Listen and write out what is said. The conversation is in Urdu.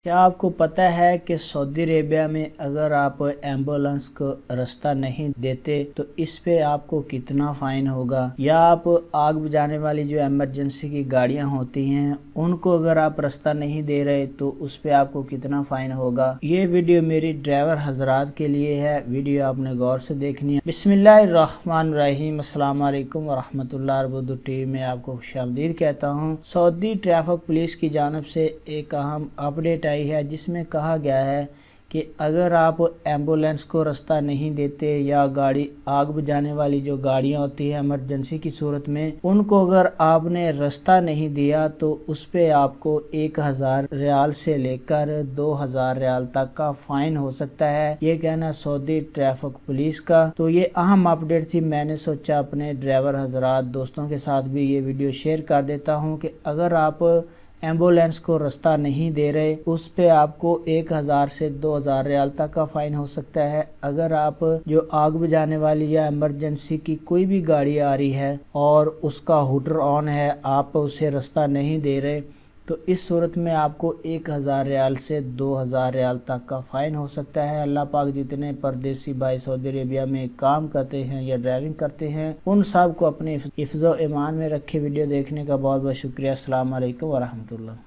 کیا آپ کو پتہ ہے کہ سعودی عربیہ میں اگر آپ ایمبولنس کو راستہ نہیں دیتے تو اس پہ آپ کو کتنا فائن ہوگا؟ یا آپ آگ بجھانے والی جو ایمرجنسی کی گاڑیاں ہوتی ہیں ان کو اگر آپ راستہ نہیں دے رہے تو اس پہ آپ کو کتنا فائن ہوگا؟ یہ ویڈیو میری ڈرائیور حضرات کے لیے ہے، ویڈیو آپ نے غور سے دیکھنی ہے۔ بسم اللہ الرحمن الرحیم، السلام علیکم ورحمۃ اللہ وبرکاتہ۔ میں آپ کو خوش آمدید کہتا ہوں۔ سعودی ٹریفک پولیس کی جانب سے ایک اہم اپڈیٹ آئی ہے جس میں کہا گیا ہے کہ اگر آپ ایمبولنس کو راستہ نہیں دیتے یا گاڑی آگ بجھانے والی جو گاڑیاں ہوتی ہیں ایمرجنسی کی صورت میں ان کو اگر آپ نے راستہ نہیں دیا تو اس پہ آپ کو 1000 ریال سے لے کر 2000 ریال تک کا فائن ہو سکتا ہے، یہ کہنا سعودی ٹریفک پولیس کا۔ تو یہ اہم اپڈیٹ تھی، میں نے سوچا اپنے ڈرائیور حضرات دوستوں کے ساتھ بھی یہ ویڈیو شیئر کر دیتا ہوں کہ اگر آپ ایمبولنس کو راستہ نہیں دے رہے اس پہ آپ کو 1000 سے 2000 ریال تک کا فائن ہو سکتا ہے۔ اگر آپ جو آگ بجھانے والی یا ایمرجنسی کی کوئی بھی گاڑی آ رہی ہے اور اس کا ہوٹر آن ہے، آپ اسے راستہ نہیں دے رہے تو اس صورت میں آپ کو 1000 ریال سے 2000 ریال تک کا فائن ہو سکتا ہے۔ اللہ پاک جتنے پردیسی بھائی سعودی عربیہ میں کام کرتے ہیں یا ڈرائیونگ کرتے ہیں ان سب کو اپنے حفظ و ایمان میں رکھے۔ ویڈیو دیکھنے کا بہت بہت شکریہ۔ السلام علیکم ورحمۃ اللہ۔